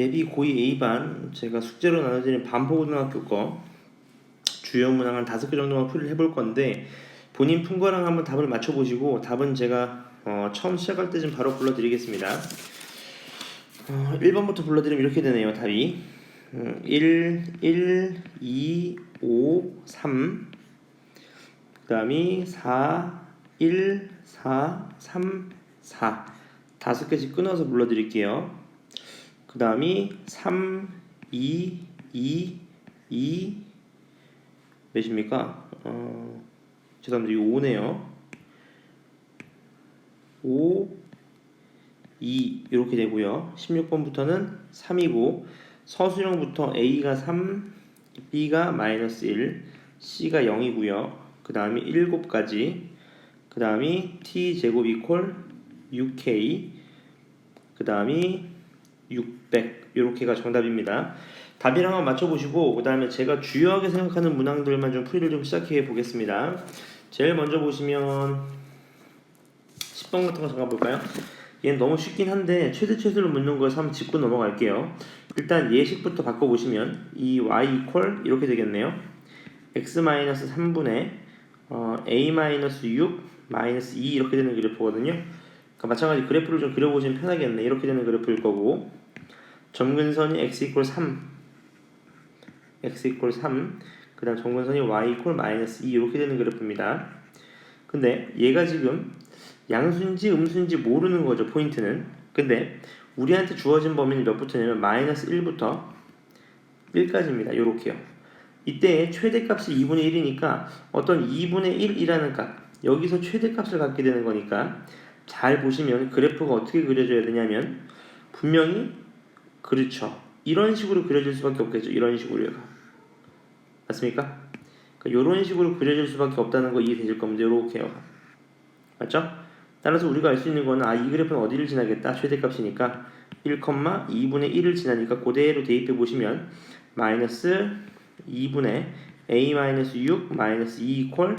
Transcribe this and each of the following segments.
예비 고2 A반 제가 숙제로 나눠드린 반포고등학교 거 주요 문항 한 5개 정도만 풀이를 해볼 건데 본인 푼 거랑 한번 답을 맞춰보시고 답은 제가 처음 시작할 때쯤 바로 불러드리겠습니다. 1번부터 불러드리면 이렇게 되네요. 답이 1, 2, 5, 3 그 다음이 4, 1, 4, 3, 4 5개씩 끊어서 불러드릴게요. 그 다음이 3, 2, 2 몇입니까? 죄송합니다. 이거 5네요. 5, 2 이렇게 되고요. 16번부터는 3이고 서술형부터 A가 3, B가 마이너스 1, C가 0이고요. 그 다음이 7까지 그 다음이 T제곱 이퀄 6K 그 다음이 600 이렇게가 정답입니다. 답이랑 한번 맞춰보시고 그 다음에 제가 주요하게 생각하는 문항들만 좀 풀이를 좀 시작해 보겠습니다. 제일 먼저 보시면 10번 같은 거 잠깐 볼까요? 얘는 너무 쉽긴 한데 최대로 묻는 거에서 한번 짚고 넘어갈게요. 일단 예식부터 바꿔보시면 이 y 이퀄 이렇게 되겠네요. x-3분의 a-6 마이너스 2 이렇게 되는 그래프거든요. 그러니까 마찬가지 그래프를 좀 그려보시면 편하겠네. 이렇게 되는 그래프일 거고 점근선이 x 이퀄 3 그 다음 점근선이 y 이퀄 마이너스 2 이렇게 되는 그래프입니다. 근데 얘가 지금 양수인지 음수인지 모르는 거죠. 포인트는. 근데 우리한테 주어진 범위는 몇부터냐면 마이너스 1부터 1까지입니다. 요렇게요. 이때 최대값이 2분의 1이니까 어떤 2분의 1이라는 값 여기서 최대값을 갖게 되는 거니까 잘 보시면 그래프가 어떻게 그려져야 되냐면 분명히 그렇죠. 이런 식으로 그려질 수밖에 없겠죠. 이런 식으로요. 맞습니까? 그러니까 이런 식으로 그려질 수밖에 없다는 거 이해되실 겁니다. 요렇게요. 맞죠? 따라서 우리가 알 수 있는 거는 이 그래프는 어디를 지나겠다? 최대값이니까 1,2분의 1을 지나니까 그대로 대입해 보시면 마이너스 2분의 a-6 마이너스 2 이퀄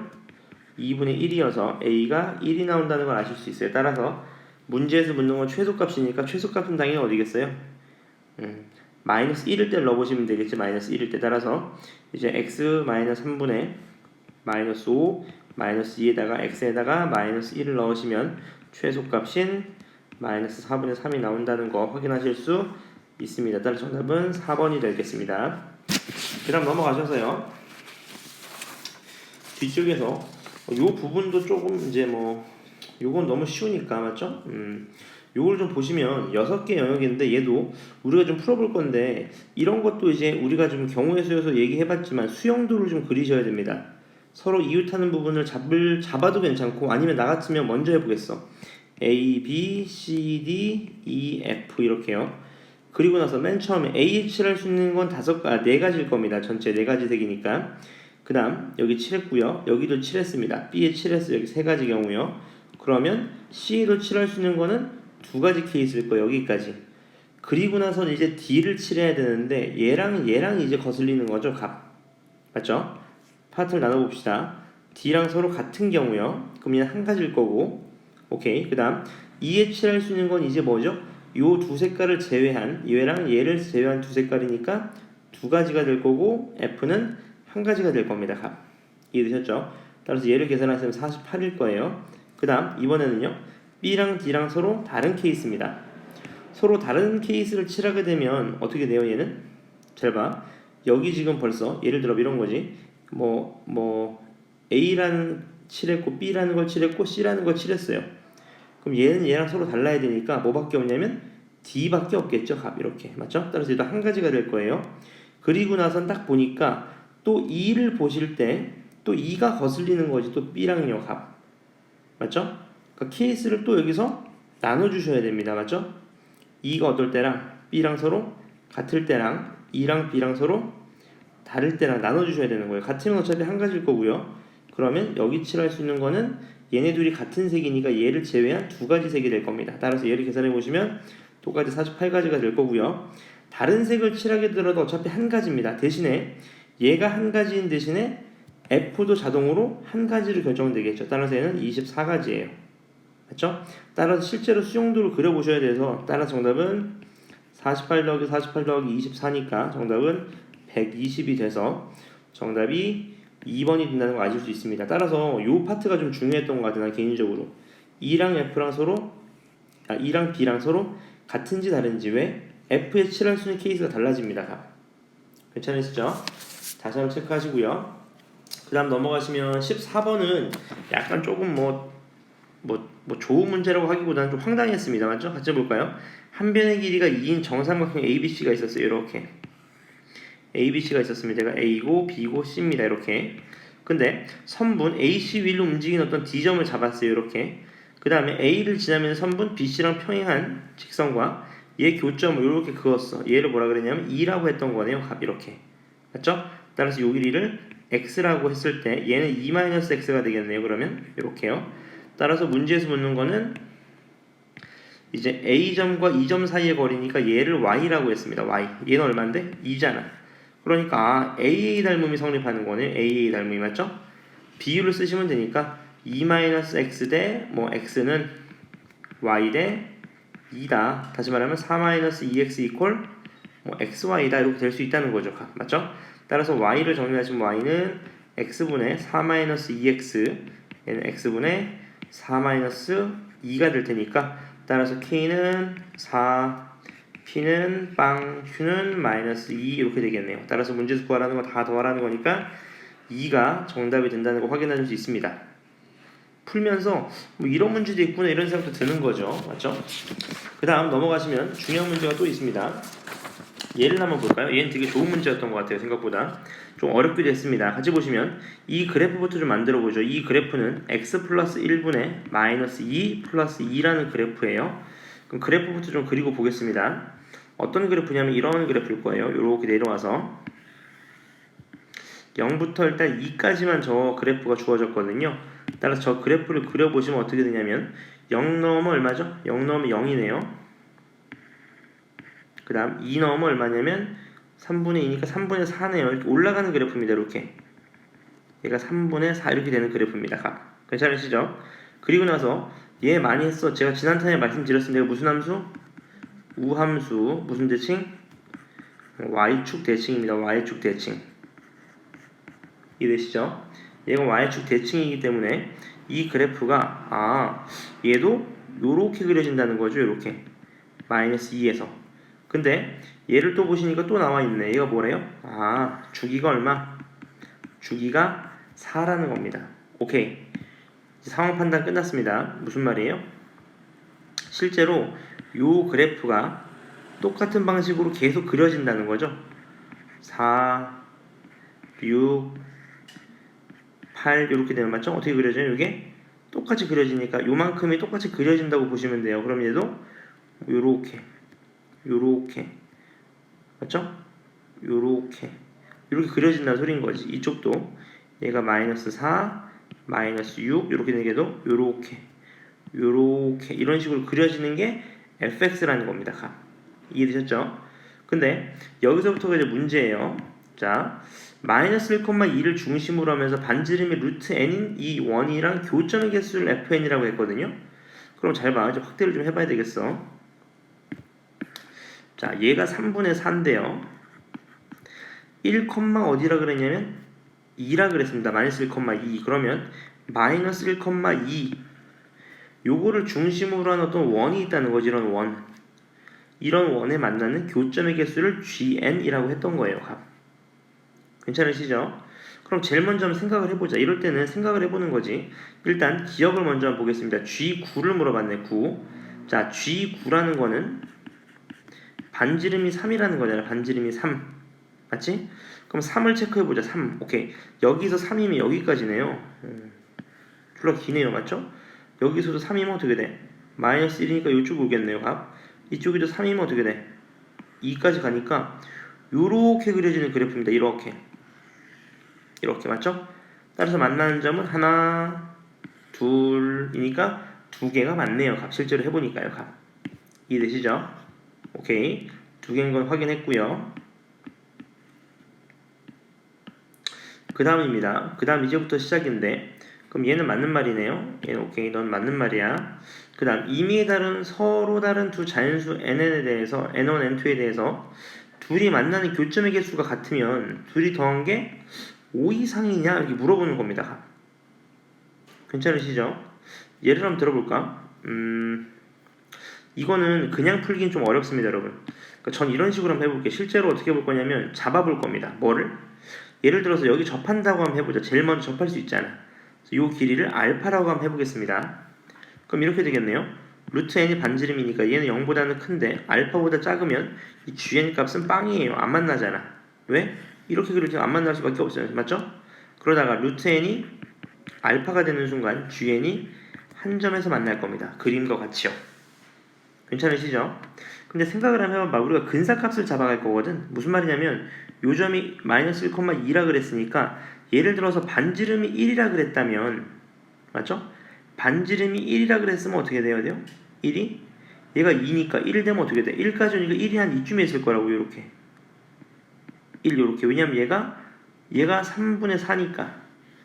2분의 1이어서 a가 1이 나온다는 걸 아실 수 있어요. 따라서 문제에서 묻는 건 최소값이니까 최소값은 당연히 어디겠어요? 마이너스 1일 때 넣어보시면 되겠지. 마이너스 1일 때. 따라서 이제 x 마이너스 3분의 마이너스 5 마이너스 2에다가 x에다가 마이너스 1을 넣으시면 최소값인 마이너스 4분의 3이 나온다는 거 확인하실 수 있습니다. 따라서 정답은 4번이 되겠습니다. 그 다음 넘어가셔서요. 뒤쪽에서 요 부분도 조금 이제 요건 너무 쉬우니까 맞죠? 요걸 좀 보시면 6개 영역인데 얘도 우리가 좀 풀어볼 건데 이런 것도 이제 우리가 좀 경우의 수여서 얘기해봤지만 수형도를 좀 그리셔야 됩니다. 서로 이웃하는 부분을 잡아도 괜찮고 아니면 나 같으면 먼저 해보겠어. A, B, C, D, E, F 이렇게요. 그리고 나서 맨 처음에 A에 칠할 수 있는 건 4가지일 겁니다. 전체 4가지 색이니까. 그 다음 여기 칠했고요. 여기도 칠했습니다. B에 칠했어요. 여기 3가지 경우요. 그러면 C에도 칠할 수 있는 거는 2가지 케이스일 거예요. 여기까지. 그리고 나서 이제 D를 칠해야 되는데 얘랑 이제 거슬리는 거죠. 값. 맞죠? 파트를 나눠봅시다. D랑 서로 같은 경우요. 그럼 얘는 한 가지일 거고 오케이. 그 다음 E에 칠할 수 있는 건 이제 뭐죠? 요 두 색깔을 제외한 얘랑 얘를 제외한 두 색깔이니까 2가지가 될 거고 F는 한 가지가 될 겁니다. 값. 이해되셨죠? 따라서 얘를 계산하시면 48일 거예요. 그 다음 이번에는요. B랑 D랑 서로 다른 케이스입니다. 서로 다른 케이스를 칠하게 되면 어떻게 돼요? 얘는? 잘 봐. 여기 지금 벌써 예를 들어 이런 거지. A라는 칠했고 B라는 걸 칠했고 C라는 걸 칠했어요. 그럼 얘는 얘랑 서로 달라야 되니까 뭐밖에 없냐면 D밖에 없겠죠. 값 이렇게. 맞죠? 따라서 얘도 한 가지가 될 거예요. 그리고 나선 딱 보니까 또 2를 보실 때 또 2가 거슬리는 거지. 또 B랑요. 값. 맞죠? 그러니까 케이스를 또 여기서 나눠주셔야 됩니다. 맞죠? 2가 어떨 때랑 B랑 서로 같을 때랑 2랑 B랑 서로 다를 때랑 나눠주셔야 되는 거예요. 같으면 어차피 한 가지일 거고요. 그러면 여기 칠할 수 있는 거는 얘네 둘이 같은 색이니까 얘를 제외한 2가지 색이 될 겁니다. 따라서 얘를 계산해 보시면 똑같이 48가지가 될 거고요. 다른 색을 칠하게 되더라도 어차피 한 가지입니다. 대신에 얘가 한 가지인 대신에 F도 자동으로 한 가지로 결정되겠죠. 따라서 얘는 24가지예요. 맞죠? 따라서 실제로 수용도를 그려보셔야 돼서 따라서 정답은 48 더하기 48 더하기 24니까 정답은 120이 돼서 정답이 2번이 된다는 거 아실 수 있습니다. 따라서 요 파트가 좀 중요했던 것 같아요. 난 개인적으로 E랑 F랑 서로 E랑 B랑 서로 같은지 다른지 왜 F의 칠할 수 있는 케이스가 달라집니다. 괜찮으시죠? 다시 한번 체크하시고요. 그 다음 넘어가시면 14번은 약간 조금 좋은 문제라고 하기보다는 좀 황당했습니다. 맞죠? 같이 볼까요? 한 변의 길이가 2인 정삼각형 ABC가 있었어요. 이렇게 ABC가 있었습니다. 제가 A고 B고 C입니다. 이렇게. 근데 선분 AC 위로 움직이는 어떤 D점을 잡았어요. 이렇게. 그 다음에 A를 지나면 선분 BC랑 평행한 직선과 얘 교점을 이렇게 그었어. 얘를 뭐라 그랬냐면 2라고 했던 거네요. 값 이렇게. 맞죠? 따라서 요 길이를 x라고 했을 때 얘는 2-x가 되겠네요. 그러면 이렇게요. 따라서 문제에서 묻는 거는 이제 A점과 2점 사이의 거리니까 얘를 y라고 했습니다. y. 얘는 얼마인데? 2잖아. 그러니까 AA 닮음이 성립하는 거네요. AA 닮음이 맞죠? 비율을 쓰시면 되니까 2-x 대 x는 y 대 2다. 다시 말하면 4-2x 이퀄 xy다. 이렇게 될 수 있다는 거죠. 맞죠? 따라서 y를 정리하시면 y는 x분의 4-2x 얘는 x분의 4-2가 될 테니까 따라서 k는 4 p는 빵 q는 -2 이렇게 되겠네요. 따라서 문제에서 구하라는 거 다 더하라는 거니까 2가 정답이 된다는 거 확인하실 수 있습니다. 풀면서 이런 문제도 있구나 이런 생각도 드는 거죠. 맞죠? 그 다음 넘어가시면 중요한 문제가 또 있습니다. 얘를 한번 볼까요? 얘는 되게 좋은 문제였던 것 같아요. 생각보다 좀 어렵기도 했습니다. 같이 보시면 이 그래프부터 좀 만들어 보죠. 이 그래프는 x 플러스 1분의 마이너스 2 플러스 2라는 그래프예요. 그럼 그래프부터 좀 그리고 보겠습니다. 어떤 그래프냐면 이런 그래프일 거예요. 이렇게 내려와서 0부터 일단 2까지만 저 그래프가 주어졌거든요. 따라서 저 그래프를 그려보시면 어떻게 되냐면 0 넣으면 얼마죠? 0 넣으면 0이네요. 그 다음 2 넣으면 얼마냐면 3분의 2니까 3분의 4네요. 이렇게 올라가는 그래프입니다. 이렇게 얘가 3분의 4 이렇게 되는 그래프입니다. 괜찮으시죠? 그리고 나서 얘 많이 했어. 제가 지난 타임에 말씀드렸습니다. 무슨 함수? 우함수. 무슨 대칭? y축 대칭입니다. y축 대칭. 이해되시죠? 얘가 y축 대칭이기 때문에 이 그래프가 얘도 요렇게 그려진다는 거죠. 요렇게 마이너스 2에서 근데 얘를 또 보시니까 또 나와 있네. 얘가 뭐래요? 주기가 얼마? 주기가 4라는 겁니다. 오케이. 상황 판단 끝났습니다. 무슨 말이에요? 실제로 요 그래프가 똑같은 방식으로 계속 그려진다는 거죠. 4, 6, 8 이렇게 되면 맞죠? 어떻게 그려져요? 이게 똑같이 그려지니까 요만큼이 똑같이 그려진다고 보시면 돼요. 그럼 얘도 요렇게 맞죠? 요렇게 그려진다는 소리인 거지. 이쪽도 얘가 마이너스 4, 마이너스 6 이렇게 되게도 요렇게 이런 식으로 그려지는 게 fx라는 겁니다. 이해되셨죠? 근데 여기서부터가 이제 문제예요. 자, 마이너스 1,2를 중심으로 하면서 반지름이 루트 n인 이 원이랑 교점의 개수를 fn이라고 했거든요. 그럼 잘 봐. 이제 확대를 좀 해봐야 되겠어. 자, 얘가 3분의 4인데요. 1, 어디라 그랬냐면 2라 그랬습니다. 마이너스 1,2 그러면 마이너스 1,2 요거를 중심으로 한 어떤 원이 있다는 거지. 이런 원에 만나는 교점의 개수를 gn이라고 했던 거예요. 괜찮으시죠? 그럼 제일 먼저 한번 생각을 해보자. 이럴 때는 생각을 해보는 거지. 일단 기억을 먼저 한번 보겠습니다. G9를 물어봤네. 9. 자, G9라는 거는 반지름이 3이라는 거잖아. 반지름이 3. 맞지? 그럼 3을 체크해보자. 3. 오케이. 여기서 3이면 여기까지네요. 졸라 기네요. 맞죠? 여기서도 3이면 어떻게 돼? 마이너스 1이니까 이쪽 오겠네요. 이쪽에도 3이면 어떻게 돼? 2까지 가니까 요렇게 그려지는 그래프입니다. 이렇게 맞죠? 따라서 만나는 점은 하나, 둘이니까 두 개가 맞네요. 실제로 해보니까요. 이해되시죠? 오케이. 두 개인 건 확인했고요. 그 다음입니다. 그 다음 이제부터 시작인데 그럼 얘는 맞는 말이네요. 얘는 오케이. 넌 맞는 말이야. 그 다음 임의에 따른 서로 다른 두 자연수 n에 대해서 n1, n2에 대해서 둘이 만나는 교점의 개수가 같으면 둘이 더한 게 5 이상이냐 이렇게 물어보는 겁니다. 괜찮으시죠? 예를 한번 들어볼까? 이거는 그냥 풀긴 좀 어렵습니다, 여러분. 그러니까 전 이런 식으로 한번 해볼게요. 실제로 어떻게 볼 거냐면 잡아볼 겁니다. 뭐를? 예를 들어서 여기 접한다고 한번 해보자. 제일 먼저 접할 수 있잖아. 이 길이를 알파라고 한번 해보겠습니다. 그럼 이렇게 되겠네요. 루트 n이 반지름이니까 얘는 0보다는 큰데 알파보다 작으면 이 gn 값은 빵이에요. 안 만나잖아. 왜? 이렇게 그리면 안 만날 수밖에 없어요. 맞죠? 그러다가 루트 n이 알파가 되는 순간 gn이 한 점에서 만날 겁니다. 그림과 같이요. 괜찮으시죠? 근데 생각을 한번 해봐봐. 우리가 근사값을 잡아갈 거거든. 무슨 말이냐면 요 점이 마이너스 1,2라 그랬으니까 예를 들어서 반지름이 1이라 그랬다면 맞죠? 반지름이 1이라 그랬으면 어떻게 돼야 돼요? 1이? 얘가 2니까 1 되면 어떻게 돼? 1까지 오니까 1이 한 이쯤에 있을 거라고 요렇게 1 요렇게. 왜냐면 얘가 3분의 4니까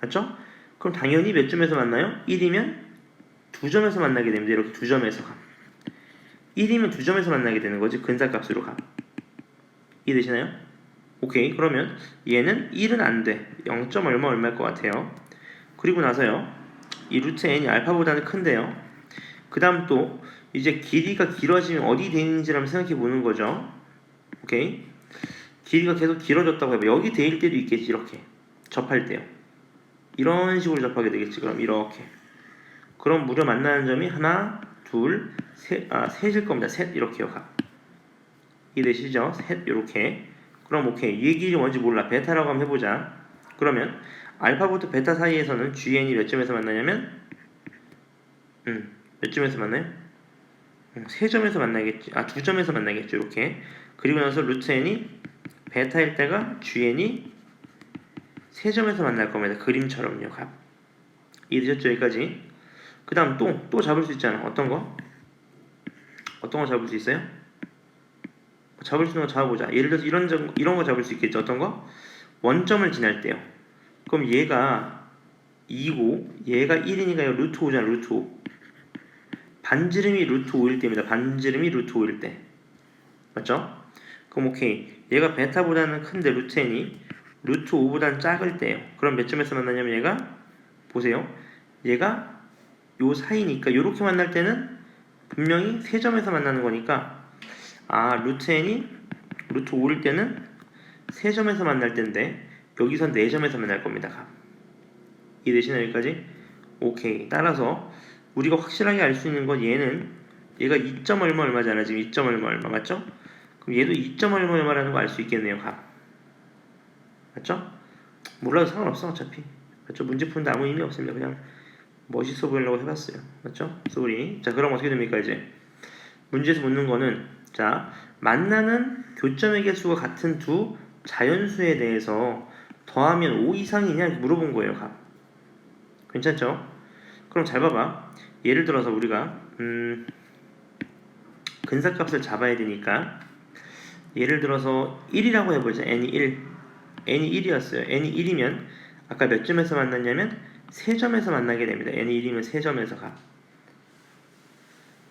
맞죠? 그럼 당연히 몇 점에서 만나요? 1이면 두 점에서 만나게 됩니다. 이렇게 두 점에서 가. 1이면 두 점에서 만나게 되는 거지. 근사값으로 가. 이해되시나요? 오케이. 그러면 얘는 1은 안 돼. 0. 얼마일 것 같아요. 그리고 나서요. 이 루트 n이 알파보다는 큰데요. 그 다음 또 이제 길이가 길어지면 어디 되는지를 한번 생각해 보는 거죠. 오케이. 길이가 계속 길어졌다고 해봐. 여기 대일 때도 있겠지. 이렇게 접할 때요. 이런 식으로 접하게 되겠지. 그럼 이렇게. 그럼 무려 만나는 점이 하나, 둘, 셋일 겁니다. 셋 이렇게요. 이해되시죠? 셋 이렇게. 그럼 오케이. 얘 길이 뭔지 몰라. 베타라고 한번 해보자. 그러면 알파부터 베타 사이에서는 GN이 몇 점에서 만나냐면 몇 점에서 만나요? 세 점에서 만나겠지. 두 점에서 만나겠죠. 이렇게. 그리고 나서 루트 n이 베타일 때가 GN이 세 점에서 만날 겁니다. 그림처럼요. 이해되셨죠? 여기까지. 그 다음 또 잡을 수 있잖아. 어떤 거 잡을 수 있어요? 잡을 수 있는 거 잡아보자. 예를 들어서 이런 거 잡을 수 있겠죠. 어떤 거? 원점을 지날 때요. 그럼 얘가 2고 얘가 1이니까 루트 5잖아. 루트 5. 반지름이 루트 5일 때입니다. 반지름이 루트 5일 때. 맞죠? 그럼 오케이. 얘가 베타보다는 큰데 루트 n이 루트 5보다는 작을 때예요. 그럼 몇 점에서 만나냐면 얘가 보세요. 얘가 요 사이니까 요렇게 만날 때는 분명히 세 점에서 만나는 거니까 루트 n이 루트 5일 때는 세 점에서 만날 때인데 여기선 네 점에서 만날 겁니다. 이해되시나요? 여기까지? 오케이. 따라서 우리가 확실하게 알 수 있는 건 얘가 2점 얼마잖아. 지금 2점 얼마 맞죠? 그럼 얘도 2점 얼마라는 거 알 수 있겠네요. 맞죠? 몰라도 상관없어 어차피. 맞죠? 문제 푸는데 아무 의미 없습니다. 그냥 멋있어 보이려고 해봤어요. 맞죠? 소리. 자, 그럼 어떻게 됩니까 이제? 문제에서 묻는 거는 자, 만나는 교점의 개수가 같은 두 자연수에 대해서 더하면 5 이상이냐 이렇게 물어본 거예요. 괜찮죠? 그럼 잘 봐봐. 예를 들어서 우리가 근사값을 잡아야 되니까 예를 들어서 1이라고 해보자. n이 1이었어요. n이 1이면 아까 몇 점에서 만났냐면 세 점에서 만나게 됩니다. n이 1이면 세 점에서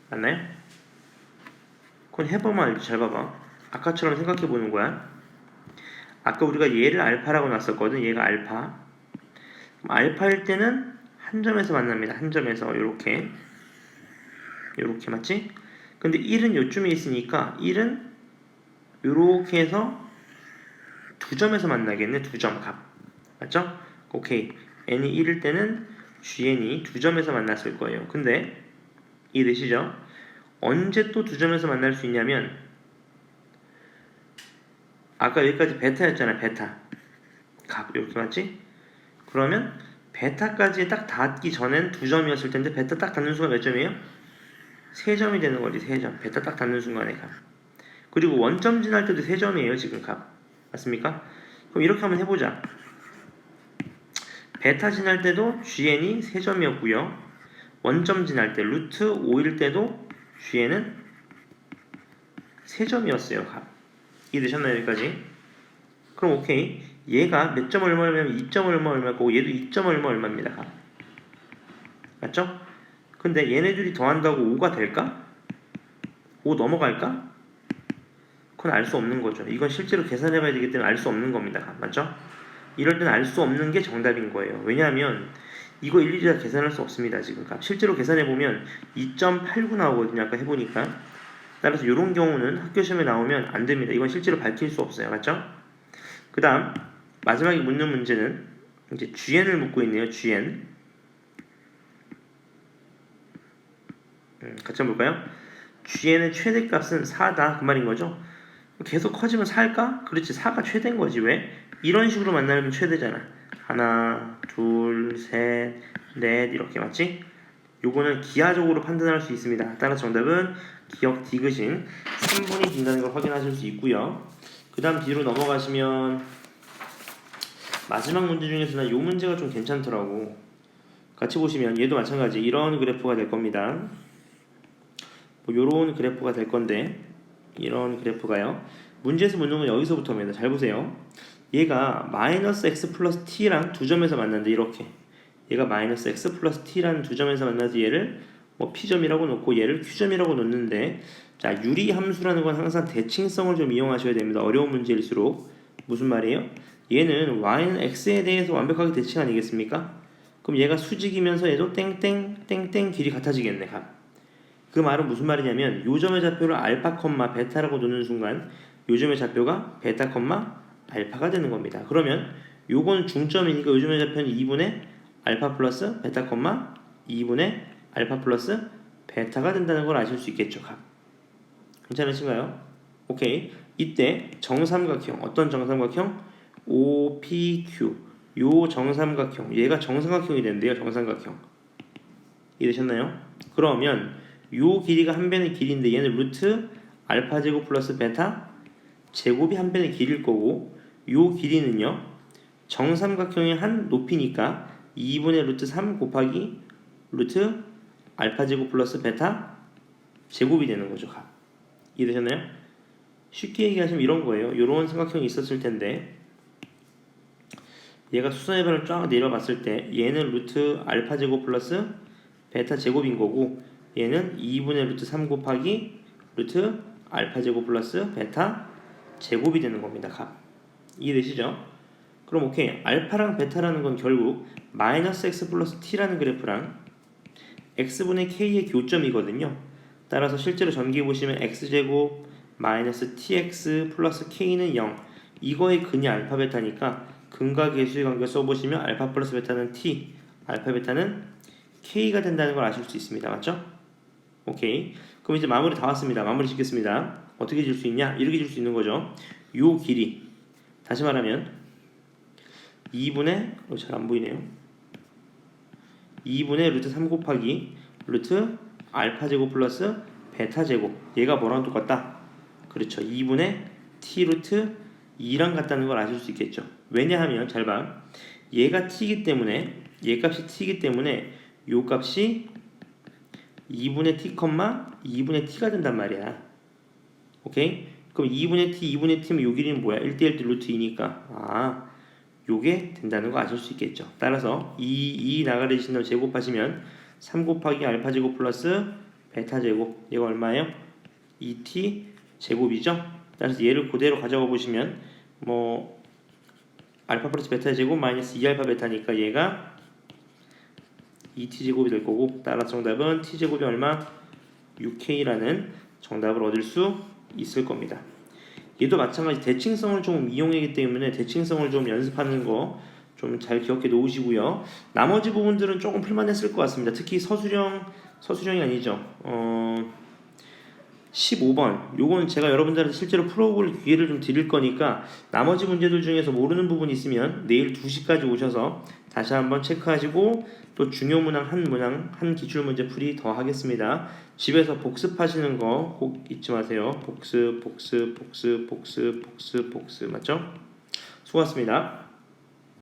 맞나요? 그건 해보면 알지. 잘 봐봐. 아까처럼 생각해 보는 거야. 아까 우리가 얘를 알파라고 놨었거든. 얘가 알파. 알파일 때는 한 점에서 만납니다. 한 점에서 요렇게 맞지? 근데 1은 요쯤에 있으니까 1은 요렇게 해서 두 점에서 만나겠네. 두 점 맞죠? 오케이. n이 1일 때는 gn이 두 점에서 만났을 거예요. 근데 이해되시죠? 언제 또 두 점에서 만날 수 있냐면 아까 여기까지 베타였잖아. 베타 이렇게 맞지? 그러면 베타까지 딱 닿기 전엔 두 점이었을 텐데 베타 딱 닿는 순간 몇 점이에요? 세 점이 되는 거지. 세 점. 베타 딱 닿는 순간에 그리고 원점 지날 때도 세 점이에요. 지금 맞습니까? 그럼 이렇게 한번 해보자. 베타 지날 때도 GN이 세 점이었고요. 원점 지날 때 루트 5일 때도 GN은 세 점이었어요. 이해되셨나요? 여기까지? 그럼 오케이. 얘가 몇 점 얼마면 2점 얼마고 얘도 2점 얼마입니다. 맞죠? 근데 얘네들이 더한다고 5가 될까? 5 넘어갈까? 그건 알 수 없는 거죠. 이건 실제로 계산해봐야 되기 때문에 알 수 없는 겁니다. 맞죠? 이럴 때는 알 수 없는 게 정답인 거예요. 왜냐하면 이거 일일이 다 계산할 수 없습니다. 지금 값. 실제로 계산해보면 2.89 나오거든요. 아까 해보니까. 따라서 이런 경우는 학교 시험에 나오면 안 됩니다. 이건 실제로 밝힐 수 없어요. 맞죠? 그 다음 마지막에 묻는 문제는 이제 GN을 묻고 있네요. GN. 같이 한번 볼까요? GN의 최대값은 4다. 그 말인 거죠? 계속 커지면 4일까? 그렇지. 4가 최대인 거지. 왜? 이런 식으로 만나면 최대잖아. 하나, 둘, 셋, 넷 이렇게 맞지? 요거는 기하적으로 판단할 수 있습니다. 따라서 정답은 기억 디귿인 3번이 된다는 걸 확인하실 수 있고요. 그 다음 뒤로 넘어가시면 마지막 문제 중에서는 요 문제가 좀 괜찮더라고. 같이 보시면 얘도 마찬가지 이런 그래프가 될 겁니다. 뭐 요런 그래프가 될 건데 이런 그래프가요. 문제에서 묻는 건 여기서부터입니다. 잘 보세요. 얘가 마이너스 x 플러스 t랑 두 점에서 만났는데 이렇게 얘가 마이너스 x 플러스 t라는 두 점에서 만나서 얘를 뭐 p점이라고 놓고 얘를 q점이라고 놓는데 자 유리 함수라는 건 항상 대칭성을 좀 이용하셔야 됩니다. 어려운 문제일수록 무슨 말이에요? 얘는 y는 x에 대해서 완벽하게 대칭 아니겠습니까? 그럼 얘가 수직이면서 얘도 땡땡 길이 같아지겠네. 그 말은 무슨 말이냐면 요점의 좌표를 알파, 베타라고 놓는 순간 요점의 좌표가 베타, 알파가 되는 겁니다. 그러면 요건 중점이니까 요점의 좌표는 2분의 알파 플러스 베타, 2분의 알파 플러스 베타가 된다는 걸 아실 수 있겠죠. 괜찮으신가요? 오케이. 이때 정삼각형 어떤 정삼각형? OPQ 요 정삼각형 얘가 정삼각형이 된대요. 정삼각형 이해되셨나요? 그러면 요 길이가 한 변의 길이인데 얘는 루트 알파 제곱 플러스 베타 제곱이 한 변의 길일 거고 요 길이는요 정삼각형의 한 높이니까 2분의 루트 3 곱하기 루트 알파 제곱 플러스 베타 제곱이 되는 거죠. 이해되셨나요? 쉽게 얘기하시면 이런 거예요. 요런 삼각형이 있었을 텐데 얘가 수선의 변을 쫙 내려봤을 때 얘는 루트 알파 제곱 플러스 베타 제곱인 거고 얘는 2분의 루트 3 곱하기 루트 알파 제곱 플러스 베타 제곱이 되는 겁니다. 이해되시죠? 그럼 오케이. 알파랑 베타라는 건 결국 마이너스 x 플러스 t라는 그래프랑 x분의 k의 교점이거든요. 따라서 실제로 전기해 보시면 x제곱 마이너스 tx 플러스 k는 0 이거의 근이 알파 베타니까 근과 계수의 관계 써보시면 알파 플러스 베타는 t 알파 베타는 k가 된다는 걸 아실 수 있습니다. 맞죠? 오케이. 그럼 이제 마무리 다 왔습니다. 마무리 짓겠습니다. 어떻게 줄 수 있냐? 이렇게 줄 수 있는 거죠. 요 길이 다시 말하면 2분의 잘 안 보이네요. 2분의 루트 3 곱하기 루트 알파 제곱 플러스 베타 제곱 얘가 뭐랑 똑같다? 그렇죠. 2분의 t 루트 2랑 같다는 걸 아실 수 있겠죠. 왜냐하면 잘 봐. 얘가 t이기 때문에 얘 값이 t이기 때문에 요 값이 2분의 t, 2분의 t가 된단 말이야. 오케이? 그럼 2분의 t면 요 길이는 뭐야? 1대1 루트 2니까 요게 된다는 거 아실 수 있겠죠. 따라서 이 나가리신 다음 제곱하시면 3 곱하기 알파 제곱 플러스 베타 제곱 얘가 얼마예요? 2t 제곱이죠. 따라서 얘를 그대로 가져가 보시면 뭐 알파 플러스 베타 제곱 마이너스 2알파 베타니까 얘가 2t 제곱이 될 거고 따라서 정답은 t 제곱이 얼마? 6k라는 정답을 얻을 수 있을 겁니다. 얘도 마찬가지 대칭성을 좀 이용하기 때문에 대칭성을 좀 연습하는 거 좀 잘 기억해 놓으시고요. 나머지 부분들은 조금 풀만했을 것 같습니다. 특히 서술형이 아니죠. 15번 요건 제가 여러분들한테 실제로 풀어볼 기회를 좀 드릴 거니까 나머지 문제들 중에서 모르는 부분이 있으면 내일 2시까지 오셔서 다시 한번 체크하시고 또 중요 문항 한 기출 문제 풀이 더 하겠습니다. 집에서 복습하시는 거 꼭 잊지 마세요. 복습 맞죠? 수고하셨습니다.